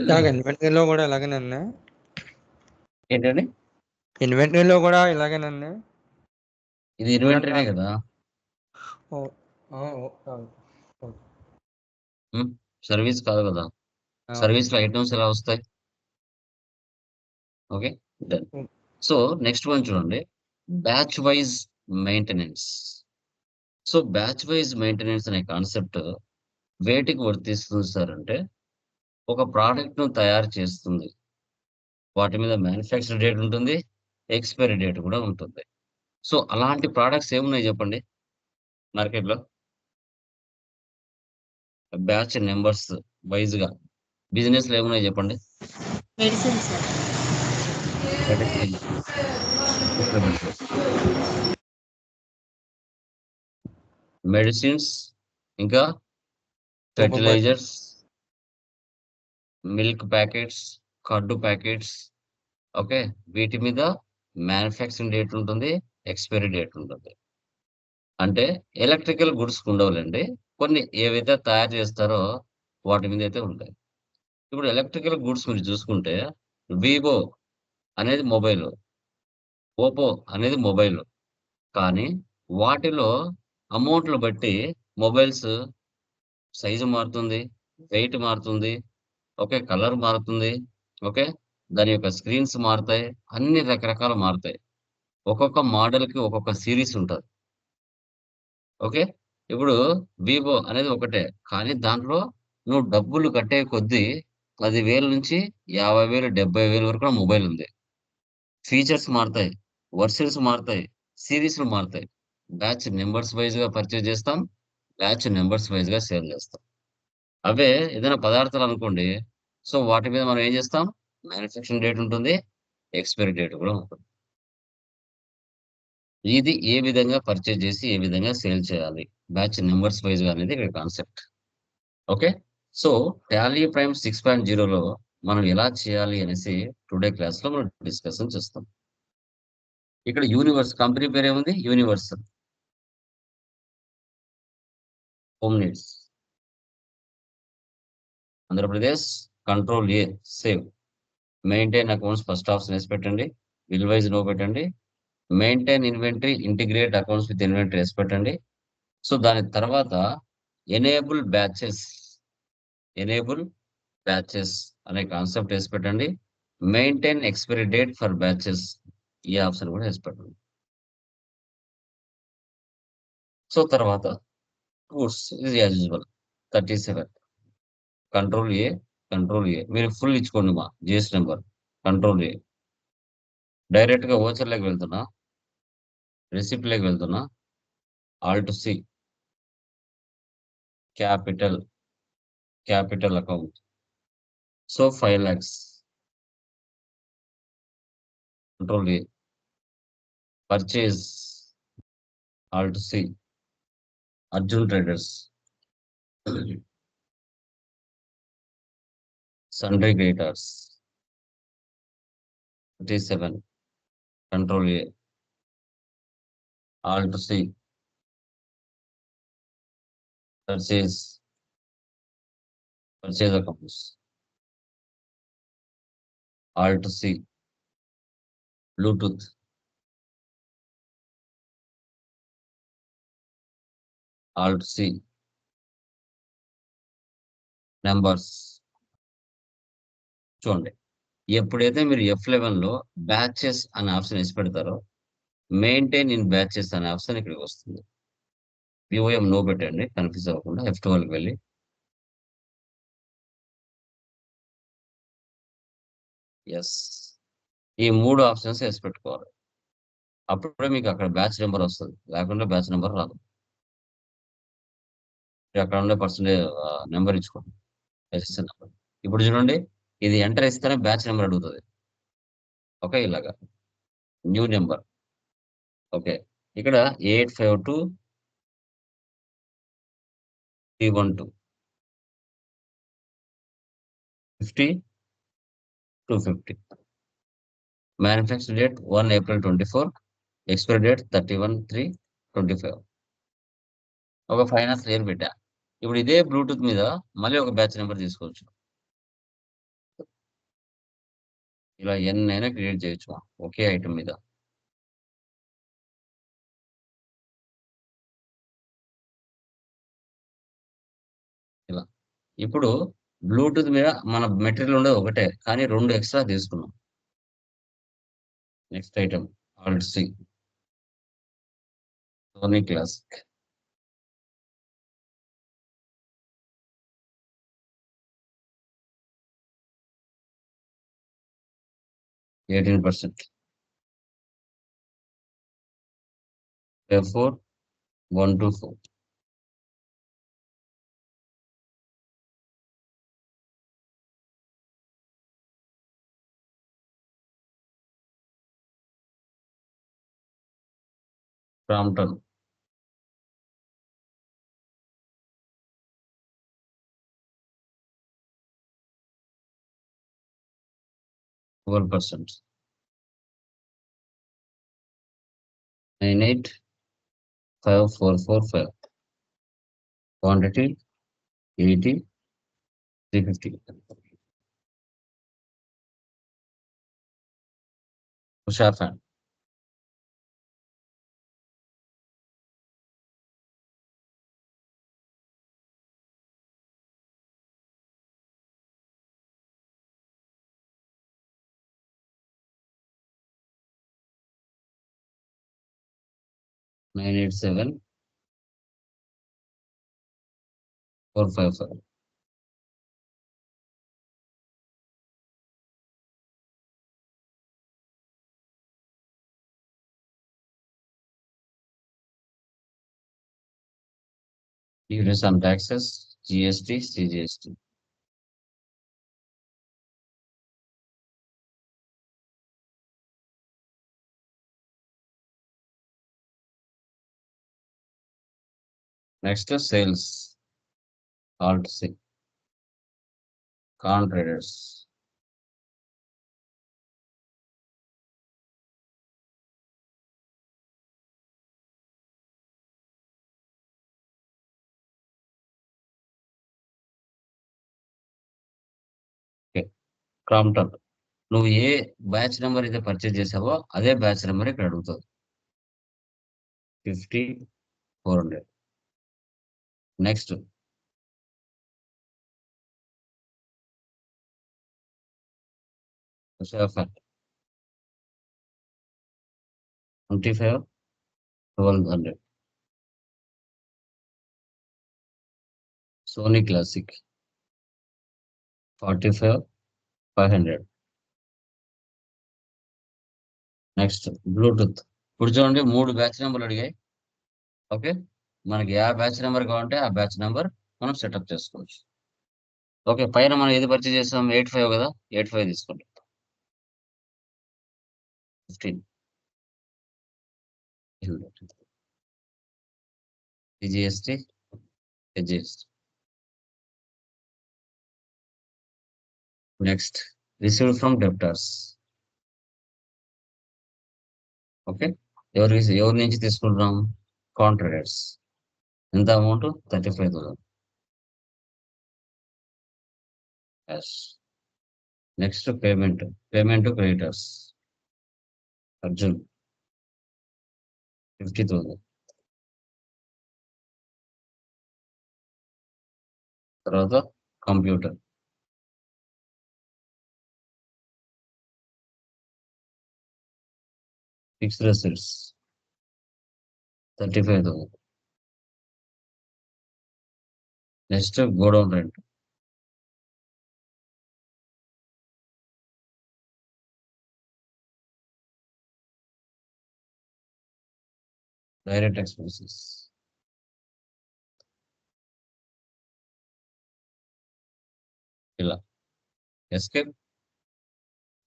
ఇన్వెంటరీలో కూడా ఇలాగేనండి. ఏంటండి? ఇన్వెంటరీలో కూడా ఇలాగేనండి. ఇది ఇన్వెంటరీనే కదా. సర్వీస్ కాదు కదా. సర్వీస్ లో ఐటమ్స్ ఎలా వస్తాయి? Okay, done. So next one చూడండి, batch wise maintenance. So batch wise maintenance అనే కాన్సెప్ట్ వేటికి వర్తిస్తుంది సార్ అంటే, ఒక ప్రోడక్ట్ ను తయారు చేస్తుంది, వాటి మీద మ్యానుఫ్యాక్చర్ డేట్ ఉంటుంది, ఎక్స్పైరీ డేట్ కూడా ఉంటుంది. సో అలాంటి ప్రోడక్ట్స్ ఏమున్నాయి చెప్పండి మార్కెట్ లో, బ్యాచ్ నెంబర్స్ వైజ్ గా బిజినెస్ లో ఏమున్నాయి చెప్పండి. Medicine sir. మెడిసిన్, మెడిసిన్స్, ఇంకా fertilisers, milk packets, curd packets. Okay, వీటి మీద మ్యానుఫ్యాక్చరింగ్ డేట్ ఉంటుంది, ఎక్స్పైరీ డేట్ ఉంటుంది. అంటే ఎలక్ట్రికల్ గుడ్స్ ఉండవులండి, కొన్ని ఏవైతే తయారు చేస్తారో వాటి మీద అయితే ఉంటాయి. ఇప్పుడు ఎలక్ట్రికల్ గుడ్స్ మీరు చూసుకుంటే, వివో అనేది మొబైల్, ఓపో అనేది మొబైల్. కానీ వాటిలో అమౌంట్లు బట్టి మొబైల్స్ సైజు మారుతుంది, వెయిట్ మారుతుంది, ఓకే, కలర్ మారుతుంది, ఓకే, దాని యొక్క స్క్రీన్స్ మారుతాయి, అన్ని రకరకాలు మారుతాయి. ఒక్కొక్క మోడల్‌కి ఒక్కొక్క సీరీస్ ఉంటది. ఓకే. ఇప్పుడు వివో అనేది ఒకటే. కానీ దాంట్లో నువ్వు డబ్బులు కట్టే కొద్దీ 10,000 నుంచి 50,000, 70,000 వరకు కూడా మొబైల్ ఉంది. ఫీచర్స్ మారతాయి, వర్షన్స్ మారతాయి, సీరీస్‌లు మారతాయి. బ్యాచ్ నంబర్స్ వైస్‌గా పర్చేజ్ చేస్తాం. బ్యాచ్ నంబర్స్ వైస్‌గా సేల్ చేస్తాం. అవే ఏదైనా పదార్థాలనుకోండి, సో వాటి మీద మనం ఏం చేస్తాం? మ్యానుఫ్యాక్చరింగ్ డేట్ ఉంటుంది, ఎక్స్‌పైరీ డేట్ కూడా ఉంటుంది. ఇది ఏ విధంగా పర్చేజ్ చేసి, ఏ విధంగా సేల్ చేయాలి, బ్యాచ్ నంబర్స్ వైస్‌గా అనేది ఇక్కడ concept. Okay. So Tally Prime 6.0లో మనం ఎలా చేయాలి అనేసి టుడే క్లాస్‌లో మనం డిస్కషన్ చేస్తాం. ఇక్కడ యూనివర్స్ కంపెనీ పేరేముంది? Universal Home Needs. Andhra Pradesh, control A, save. Maintain accounts first option వేసి పెట్టండి. బిల్ వైజ్ నో పెట్టండి. Maintain inventory, integrate accounts with inventory వేసి పెట్టండి. సో దాని తర్వాత ఎనేబుల్ బ్యాచెస్, ఎనేబుల్ బ్యాచెస్ అనే కాన్సెప్ట్ వేసి పెట్టండి. Maintain expiry date for batches, ఈ ఆప్షన్ కూడా వేసి పెట్టండి. సో తర్వాత గూడ్స్ ఇది as usual 37 control A, control A మీరు ఫుల్ ఇచ్చుకోండి మా GS number. Control A direct గా ఓచర్లోకి వెళ్తున్నా, రెసిప్ట్ లోకి వెళ్తున్నా, alt C, capital, capital account, so 5 lakhs, control A, purchase, alt C, Arjun traders, sundry creators 37 control A, alt C, purchase, purchase accounts, alt C, bluetooth, alt C, numbers. చూడండి, ఎప్పుడైతే మీరు F11లో batches అనే ఆప్షన్ వేసి పెడతారో, maintain in batches అనే option ఇక్కడికి వస్తుంది. విఓఎం నో పెట్టండి, కన్ఫ్యూజ్ అవ్వకుండా F12కి వెళ్ళి ఎస్, ఈ 3 ఆప్షన్స్ వేసి పెట్టుకోవాలి. అప్పుడే మీకు అక్కడ బ్యాచ్ నెంబర్ వస్తుంది, లేకుండా బ్యాచ్ నెంబర్ రాదు. అక్కడ ఉండే పర్సెంటేజ్ నెంబర్ ఇచ్చుకోండి, ఎస్ఎస్ఎన్ నెంబర్. ఇప్పుడు చూడండి, ఇది ఎంటర్ ఇస్తేనే బ్యాచ్ నెంబర్ అడుగుతుంది. ఓకే, ఇలాగా న్యూ నెంబర్. ఓకే, ఇక్కడ 852312 50 250. Manufacture date 1 April 24, expiry date 31/3/25. ఒక ఫైనాన్స్ ఇయర్ పెట్టా. ఇప్పుడు ఇదే బ్లూటూత్ మీద మళ్ళీ ఒక బ్యాచ్ నెంబర్ తీసుకోవచ్చు. ఇలా ఎన్నైనా క్రియేట్ చేయొచ్చు ఒకే ఐటమ్ మీద. ఇలా ఇప్పుడు బ్లూటూత్ మీద మన మెటీరియల్ ఉండేది ఒకటే, కానీ 2 ఎక్స్ట్రా తీసుకున్నాం. Next item alt C, Sony classic. %18. F4 124. Crompton. %12. 985445. Quantity 80 350. Usha fan. $987 455. Due to some taxes, GST, CGST. Next sales. Alt C. Con traders. Okay. Crompton. నువ్వు ఏ బ్యాచ్ నెంబర్ అయితే పర్చేజ్ చేసావో అదే బ్యాచ్ నెంబర్ ఇక్కడ అడుగుతుంది. 50 400. Next Usha 25 1200. Sony Classic 45 500. Next Bluetooth. ఇప్పుడు చూడండి 3 batch నెంబర్లు అడిగాయి. Okay, మనకి ఏ బ్యాచ్ నెంబర్ కావాలంటే ఆ బ్యాచ్ నెంబర్ మనం సెటప్ చేసుకోవచ్చు. ఓకే, పైన మనం ఏది పర్చేజ్ చేస్తాం? 85 కదా, 85 తీసుకుంటాం. 15 GST, GST. Next received from debtors. Okay, ఎవరి నుంచి తీసుకుంటున్నాం? కాంట్రాక్టర్స్. ఎంత amount? 35,000. Next payment to creditors. Arjun 50,000. తర్వాత computer. Fixed assets 35,000. Next godown rent. Direct expenses. ఇలా ఎస్కేప్.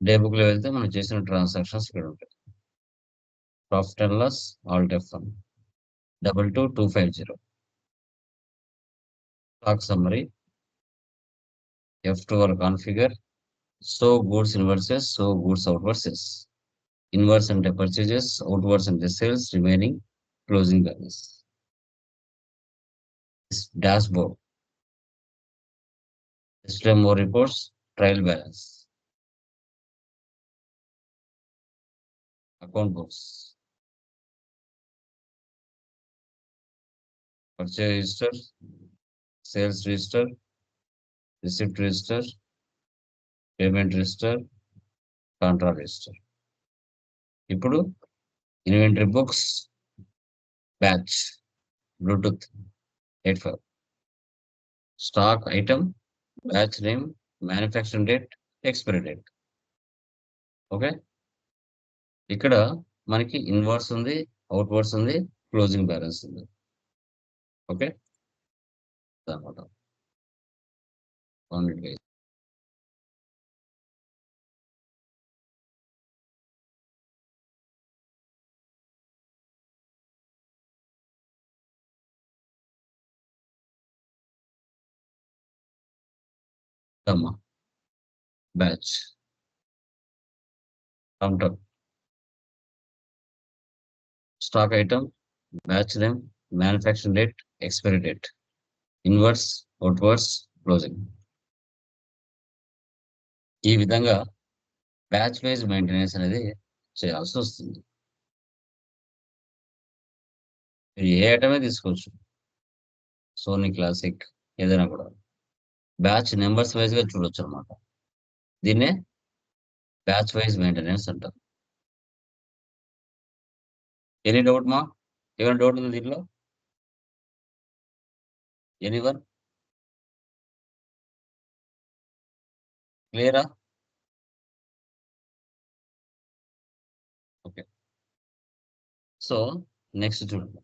డే బుక్ లో వెళ్తే మనం చేసిన ట్రాన్సాక్షన్స్ ఇక్కడ ఉంటాయి. Profit and loss alt F1 22250. Stock summary F12 configure. So goods inwards, so goods outwards. Inwards అంటే purchases, outwards అంటే sales, remaining closing balance. Dash board. Display more reports, trial balance. Account books, purchase register, sales register, receipt register, payment register, contra register. ఇప్పుడు inventory books, batch, bluetooth 85, stock item, batch name, manufacturing date, expiry date. Okay, ఇక్కడ మనకి inverse ఉంది, outwards ఉంది, closing balance ఉంది. Okay, అనమాట. అమ్మా batch, counter, stock item, batch name, manufacturing date, expiry date, inverse, outwards, closing. ఈ విధంగా batch wise maintenance అనేది చేయాల్సి వస్తుంది. మీరు ఏ ఐటమే తీసుకోవచ్చు, సోనీ క్లాసిక్ ఏదైనా కూడా బ్యాచ్ నెంబర్స్ వైజ్ గా చూడొచ్చు అనమాట. దీన్నే బ్యాచ్ వైజ్ మెయింటెనెన్స్ అంటారు. ఎనీ డౌట్ మా? ఏమైనా డౌట్ ఉంది దీంట్లో? ఎనీవన్? క్లియరా? ఓకే, సో నెక్స్ట్ చూడండి.